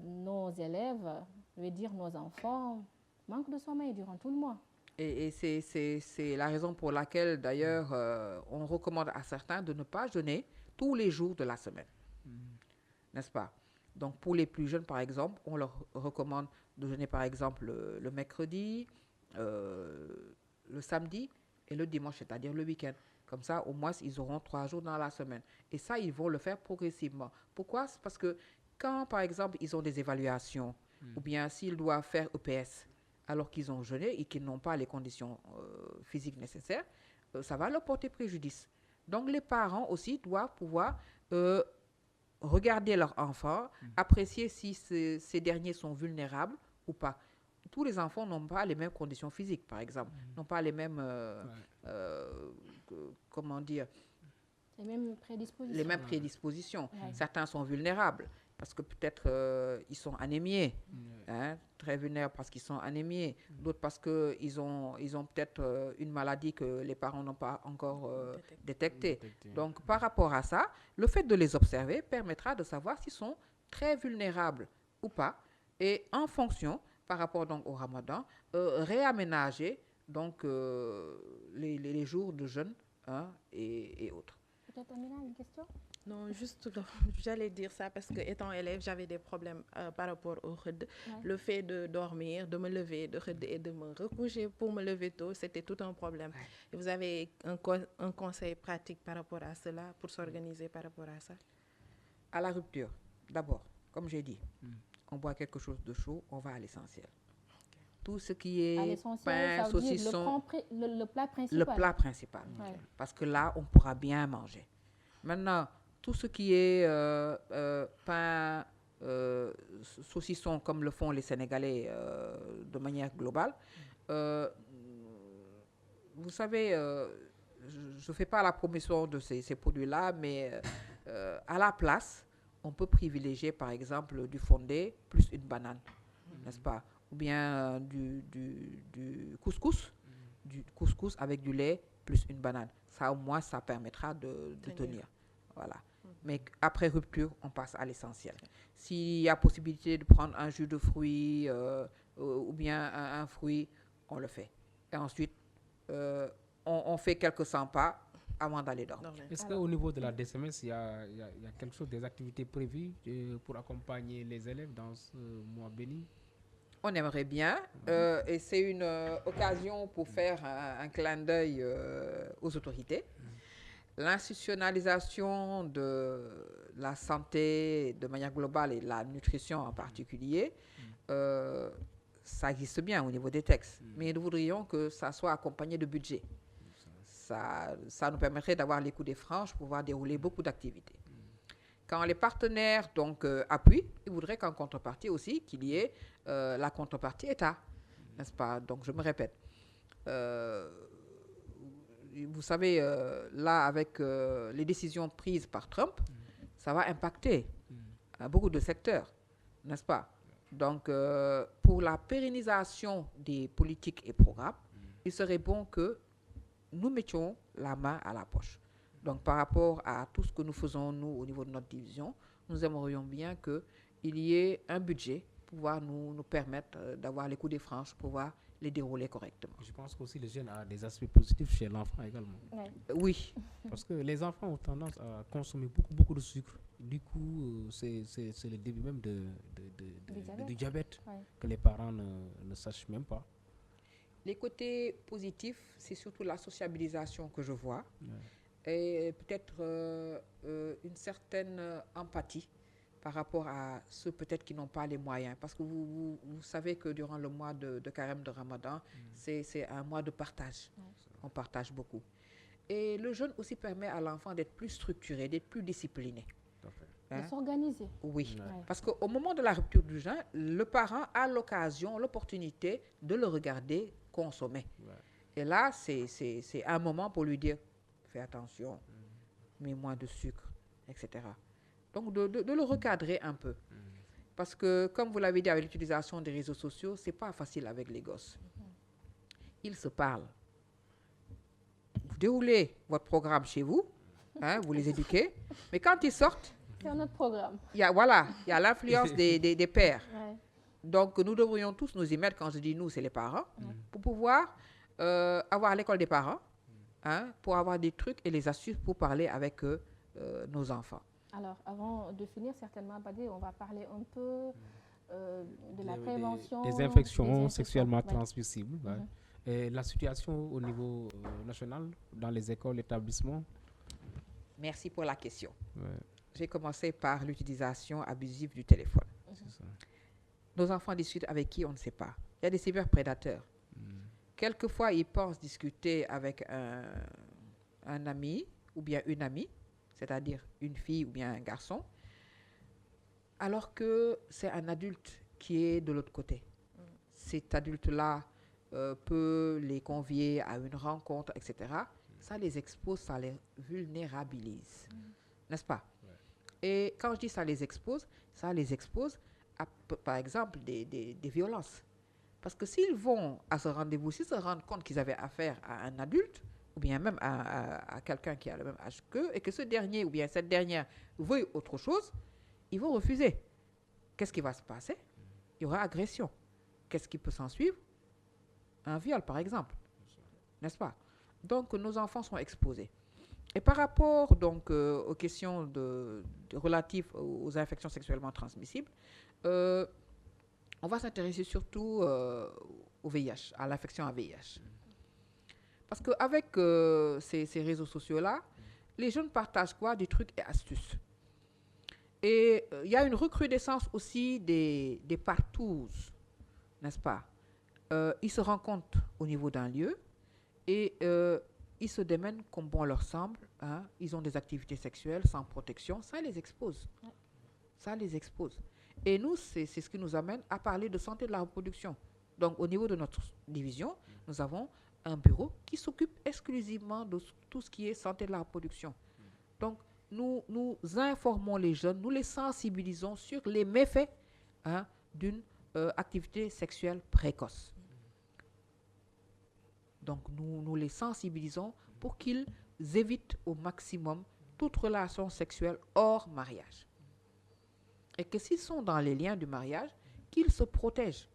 nos élèves, je veux dire nos enfants, manquent de sommeil durant tout le mois. Et c'est la raison pour laquelle, d'ailleurs, on recommande à certains de ne pas jeûner tous les jours de la semaine. N'est-ce pas? Donc, pour les plus jeunes, par exemple, on leur recommande de jeûner, par exemple, le mercredi, le samedi et le dimanche, c'est-à-dire le week-end. Comme ça, au moins, ils auront 3 jours dans la semaine. Et ça, ils vont le faire progressivement. Pourquoi? C'est parce que quand, par exemple, ils ont des évaluations, ou bien s'ils doivent faire EPS, alors qu'ils ont jeûné et qu'ils n'ont pas les conditions physiques nécessaires, ça va leur porter préjudice. Donc, les parents aussi doivent pouvoir regarder leurs enfants, apprécier si ces derniers sont vulnérables ou pas. Tous les enfants n'ont pas les mêmes conditions physiques, par exemple, n'ont pas les mêmes, comment dire, les mêmes prédispositions. Les mêmes prédispositions. Certains sont vulnérables parce que peut-être ils sont anémiés, très vulnérables parce qu'ils sont anémiés, d'autres parce qu'ils ont peut-être une maladie que les parents n'ont pas encore détectée. Donc, par rapport à ça, le fait de les observer permettra de savoir s'ils sont très vulnérables ou pas. Et en fonction, par rapport donc au ramadan, réaménager donc, les jours de jeûne et autres. Peut-être Amina, une question? Non, juste, j'allais dire ça parce que étant élève, j'avais des problèmes par rapport au khud. Le fait de dormir, de me lever, de khud et de me recoucher pour me lever tôt, c'était tout un problème. Et vous avez un conseil pratique par rapport à cela, pour s'organiser par rapport à ça? À la rupture, d'abord, comme j'ai dit, on boit quelque chose de chaud, on va à l'essentiel. tout ce qui À est l'essentiel, pain, ça veut dire saucisson, le plat le principal. plat principal. Ouais. Parce que là, on pourra bien manger. Maintenant, tout ce qui est pain, saucisson, comme le font les Sénégalais de manière globale, vous savez, je ne fais pas la promotion de ces produits-là, mais à la place, on peut privilégier, par exemple, du fondé plus une banane, n'est-ce pas? Ou bien du couscous avec du lait plus une banane. Ça, au moins, ça permettra de tenir. Voilà. Mais après rupture, on passe à l'essentiel. S'il y a possibilité de prendre un jus de fruits ou bien un fruit, on le fait. Et ensuite, on fait quelques 100 pas avant d'aller dormir. Est-ce qu'au niveau de la DCMS, il y a quelque chose, des activités prévues pour accompagner les élèves dans ce mois béni? On aimerait bien, et c'est une occasion pour faire un clin d'œil aux autorités. L'institutionnalisation de la santé de manière globale et la nutrition en particulier, ça existe bien au niveau des textes, mais nous voudrions que ça soit accompagné de budget. Ça nous permettrait d'avoir les coups des franges pour pouvoir dérouler beaucoup d'activités. Quand les partenaires donc appuient, ils voudraient qu'en contrepartie aussi, qu'il y ait la contrepartie État, n'est-ce pas? Donc je me répète. Vous savez, là, avec les décisions prises par Trump, ça va impacter beaucoup de secteurs, n'est-ce pas? Donc, pour la pérennisation des politiques et programmes, il serait bon que nous mettions la main à la poche. Donc, par rapport à tout ce que nous faisons, nous, au niveau de notre division, nous aimerions bien qu'il y ait un budget pour pouvoir nous permettre d'avoir les coups des franges, pour pouvoir les dérouler correctement. Je pense qu'aussi les jeunes ont des aspects positifs chez l'enfant également. Ouais. Oui. Parce que les enfants ont tendance à consommer beaucoup de sucre. Du coup, c'est le début même du diabète Ouais. que les parents ne sachent même pas. Les côtés positifs, c'est surtout la sociabilisation que je vois. Ouais. Et peut-être une certaine empathie par rapport à ceux peut-être qui n'ont pas les moyens. Parce que vous savez que durant le mois de carême de Ramadan, c'est un mois de partage. On partage beaucoup. Et le jeûne aussi permet à l'enfant d'être plus structuré, d'être plus discipliné. De s'organiser. Oui, Ouais. parce qu'au moment de la rupture du jeûne, le parent a l'opportunité de le regarder consommer. Ouais. Et là, c'est un moment pour lui dire, fais attention, mets moins de sucre, etc. Donc, de le recadrer un peu. Parce que, comme vous l'avez dit, avec l'utilisation des réseaux sociaux, c'est pas facile avec les gosses. Ils se parlent. Vous déroulez votre programme chez vous, vous les éduquez, mais quand ils sortent, C'est un autre programme. il y a l'influence des pères. Ouais. Donc, nous devrions tous nous y mettre, quand je dis nous, c'est les parents, pour pouvoir avoir l'école des parents, pour avoir des trucs et les astuces pour parler avec nos enfants. Alors, avant de finir, certainement, Badé, on va parler un peu de la prévention. Des infections des sexuellement ouais. transmissibles. Ouais. Et la situation au niveau national, dans les écoles, établissements. Merci pour la question. Ouais. J'ai commencé par l'utilisation abusive du téléphone. C'est ça. Nos enfants discutent avec qui, on ne sait pas. Il y a des cyberprédateurs. Quelquefois, ils pensent discuter avec un ami ou bien une amie, c'est-à-dire une fille ou bien un garçon, alors que c'est un adulte qui est de l'autre côté. Cet adulte-là peut les convier à une rencontre, etc. Ça les expose, ça les vulnérabilise. N'est-ce pas? Et quand je dis ça les expose à, par exemple, des violences. Parce que s'ils vont à ce rendez-vous, s'ils se rendent compte qu'ils avaient affaire à un adulte, ou bien même à quelqu'un qui a le même âge qu'eux, et que ce dernier ou bien cette dernière veuille autre chose, ils vont refuser. Qu'est-ce qui va se passer? Il y aura agression. Qu'est-ce qui peut s'en suivre? Un viol, par exemple. N'est-ce pas? Donc, nos enfants sont exposés. Et par rapport donc aux questions relatives aux infections sexuellement transmissibles, on va s'intéresser surtout au VIH, à l'infection à VIH. Parce qu'avec ces réseaux sociaux-là, les jeunes partagent quoi? Des trucs et astuces. Et il y a une recrudescence aussi des partous, n'est-ce pas? ils se rencontrent au niveau d'un lieu et ils se démènent comme bon leur semble. Hein. Ils ont des activités sexuelles sans protection. Ça les expose. Ouais. Ça les expose. Et nous, c'est ce qui nous amène à parler de santé de la reproduction. Donc, au niveau de notre division, nous avons un bureau qui s'occupe exclusivement de tout ce qui est santé de la reproduction. Donc, nous informons les jeunes, nous les sensibilisons sur les méfaits d'une activité sexuelle précoce. Donc, nous les sensibilisons pour qu'ils évitent au maximum toute relation sexuelle hors mariage. Et que s'ils sont dans les liens du mariage, qu'ils se protègent.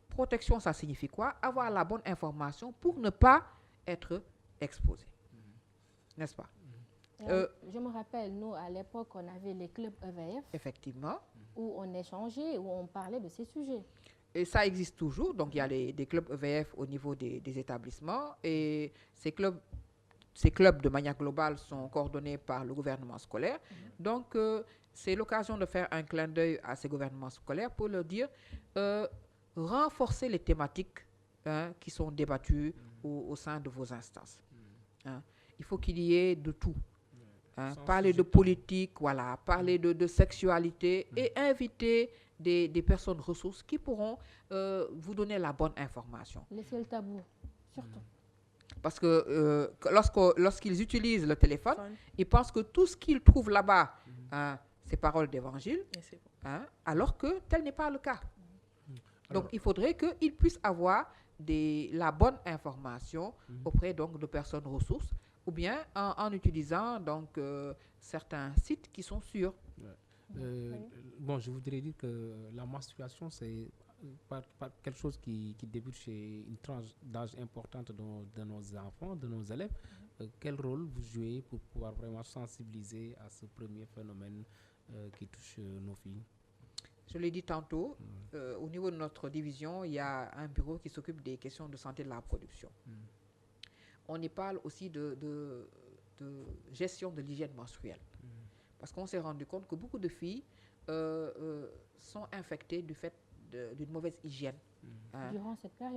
Protection, ça signifie quoi? Avoir la bonne information pour ne pas être exposé. N'est-ce pas? Je me rappelle, nous, à l'époque, on avait les clubs EVF. Effectivement. Où on échangeait, où on parlait de ces sujets. Et ça existe toujours. Donc, il y a des clubs EVF au niveau des établissements. Et ces clubs de manière globale sont coordonnés par le gouvernement scolaire. Donc, c'est l'occasion de faire un clin d'œil à ces gouvernements scolaires pour leur dire renforcer les thématiques qui sont débattues au sein de vos instances. Il faut qu'il y ait de tout. Parler de politique, voilà, parler de sexualité et inviter des personnes ressources qui pourront vous donner la bonne information. Laissez le tabou, surtout. Parce que lorsqu'ils utilisent le téléphone, ils pensent que tout ce qu'ils trouvent là-bas, c'est paroles d'évangile, alors que tel n'est pas le cas. Donc, il faudrait qu'ils puissent avoir la bonne information auprès donc, de personnes ressources ou bien en utilisant donc, certains sites qui sont sûrs. Bon, je voudrais dire que la menstruation, c'est pas quelque chose qui débute chez une tranche d'âge importante de nos enfants, de nos élèves. Quel rôle vous jouez pour pouvoir vraiment sensibiliser à ce premier phénomène qui touche nos filles? Je l'ai dit tantôt, au niveau de notre division, il y a un bureau qui s'occupe des questions de santé de la reproduction. On y parle aussi de gestion de l'hygiène menstruelle. Parce qu'on s'est rendu compte que beaucoup de filles sont infectées du fait d'une mauvaise hygiène.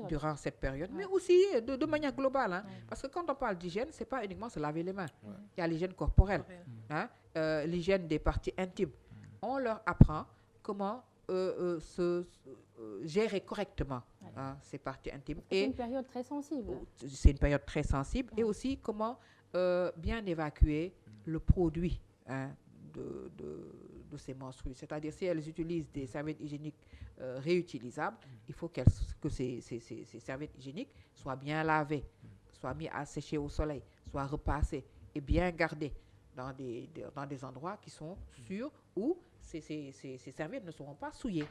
Durant cette période. Mais aussi de manière globale. Parce que quand on parle d'hygiène, ce n'est pas uniquement se laver les mains. Il y a l'hygiène corporelle, l'hygiène des parties intimes. On leur apprend comment se gérer correctement ces parties intimes. C'est une période très sensible. C'est une période très sensible. Et aussi comment bien évacuer le produit de ces menstrues. C'est-à-dire si elles utilisent des serviettes hygiéniques réutilisables, il faut que ces serviettes hygiéniques soient bien lavées, soient mises à sécher au soleil, soient repassées et bien gardées dans des endroits qui sont sûrs où ces serviettes ne seront pas souillées.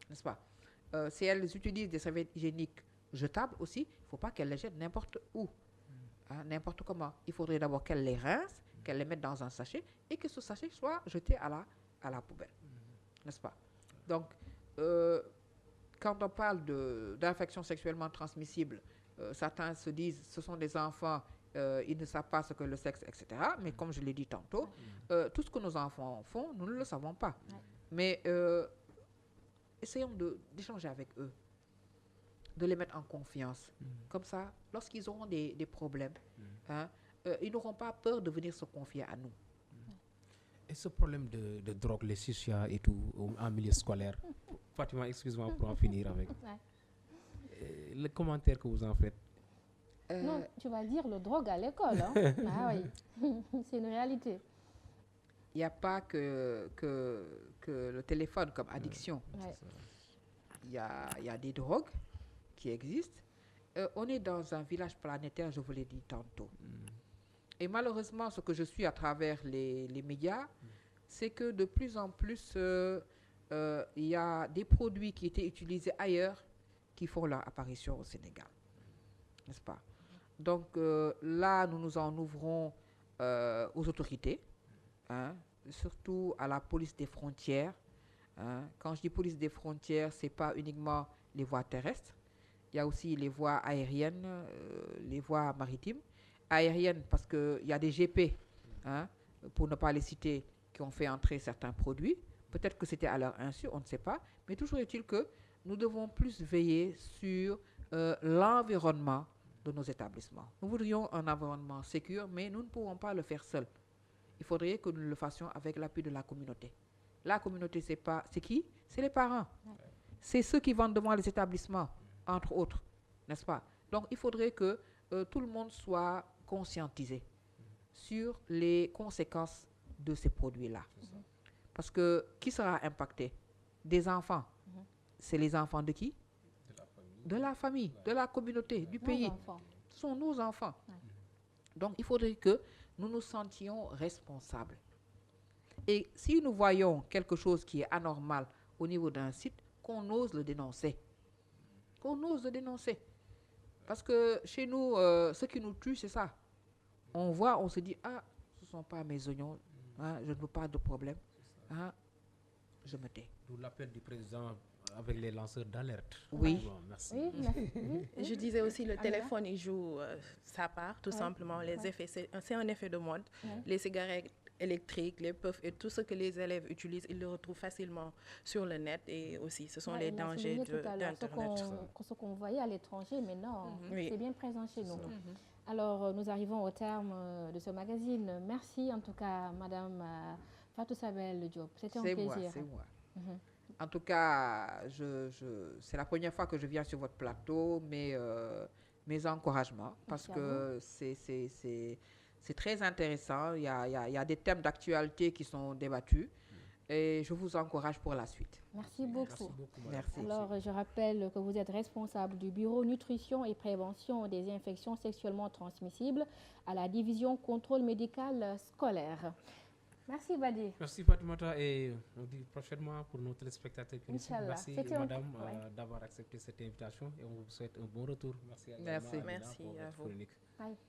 N'est-ce pas? Si elles utilisent des serviettes hygiéniques jetables aussi, il ne faut pas qu'elles les jettent n'importe où, n'importe comment. Il faudrait d'abord qu'elles les rincent, qu'elles les mettent dans un sachet et que ce sachet soit jeté à la poubelle. N'est-ce pas? Donc, quand on parle d'infections sexuellement transmissibles, certains se disent ce sont des enfants, ils ne savent pas ce que le sexe, etc. Mais comme je l'ai dit tantôt, tout ce que nos enfants font, nous ne le savons pas. Mais essayons d'échanger avec eux, de les mettre en confiance. Comme ça, lorsqu'ils auront des problèmes, ils n'auront pas peur de venir se confier à nous. Et ce problème de drogue, les chichas et tout, en milieu scolaire, Fatima, excuse-moi pour en finir avec. Le commentaire que vous en faites. Non, tu vas dire le drogue à l'école. Ah oui, c'est une réalité. Il n'y a pas que le téléphone comme addiction. Il y a des drogues qui existent. On est dans un village planétaire, je vous l'ai dit tantôt. Et malheureusement, ce que je suis à travers les médias, c'est que de plus en plus, il y a des produits qui étaient utilisés ailleurs qui font leur apparition au Sénégal. N'est-ce pas? Donc là, nous nous en ouvrons aux autorités, surtout à la police des frontières. Quand je dis police des frontières, ce n'est pas uniquement les voies terrestres. Il y a aussi les voies aériennes, les voies maritimes. Aériennes parce qu'il y a des GP, pour ne pas les citer, qui ont fait entrer certains produits. Peut-être que c'était à leur insu, on ne sait pas. Mais toujours est-il que nous devons plus veiller sur l'environnement de nos établissements. Nous voudrions un environnement sécure, mais nous ne pouvons pas le faire seuls. Il faudrait que nous le fassions avec l'appui de la communauté. La communauté, c'est qui? C'est les parents. C'est ceux qui vendent devant les établissements, entre autres, n'est-ce pas? Donc, il faudrait que tout le monde soit conscientisé sur les conséquences de ces produits-là. Parce que qui sera impacté? Des enfants. C'est les enfants de qui? De la famille, de la communauté, du pays. Ce sont nos enfants. Donc, il faudrait que nous nous sentions responsables. Et si nous voyons quelque chose qui est anormal au niveau d'un site, qu'on ose le dénoncer. Qu'on ose le dénoncer. Parce que chez nous, ce qui nous tue, c'est ça. On voit, on se dit, ah, ce ne sont pas mes oignons, hein, je ne veux pas de problème. Hein, je me tais. D'où l'appel du président avec les lanceurs d'alerte. Oui. Bon, merci. Oui, merci. Je disais aussi, le téléphone, il joue sa part, tout simplement. Les effets, c'est un effet de mode. Les cigarettes électriques, les puffs et tout ce que les élèves utilisent, ils le retrouvent facilement sur le net et aussi, ce sont les dangers d'Internet. Ce qu'on voyait à l'étranger, mais non, c'est bien présent chez nous. Alors, nous arrivons au terme de ce magazine. Merci en tout cas, Madame Fatou Sabel Diop. C'était un plaisir. C'est moi. En tout cas, c'est la première fois que je viens sur votre plateau, mais mes encouragements, parce que c'est très intéressant. Il y a des thèmes d'actualité qui sont débattus et je vous encourage pour la suite. Merci beaucoup. Merci. Alors, je rappelle que vous êtes responsable du Bureau Nutrition et Prévention des infections sexuellement transmissibles à la division contrôle médical scolaire. Merci Badi. Merci Fatimata et on dit prochainement pour nos téléspectateurs. Merci Madame d'avoir accepté cette invitation et on vous souhaite un bon retour. Merci à vous.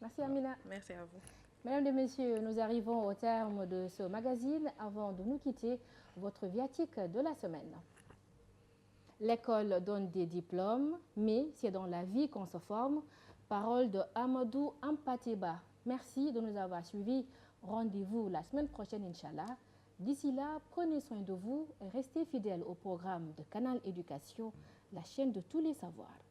Merci Amina. Merci à vous. Mesdames et messieurs, nous arrivons au terme de ce magazine. Avant de nous quitter, votre viatique de la semaine. L'école donne des diplômes, mais c'est dans la vie qu'on se forme. Parole de Amadou Ampateba. Merci de nous avoir suivis. Rendez-vous la semaine prochaine, Inch'Allah. D'ici là, prenez soin de vous et restez fidèles au programme de Canal Éducation, la chaîne de tous les savoirs.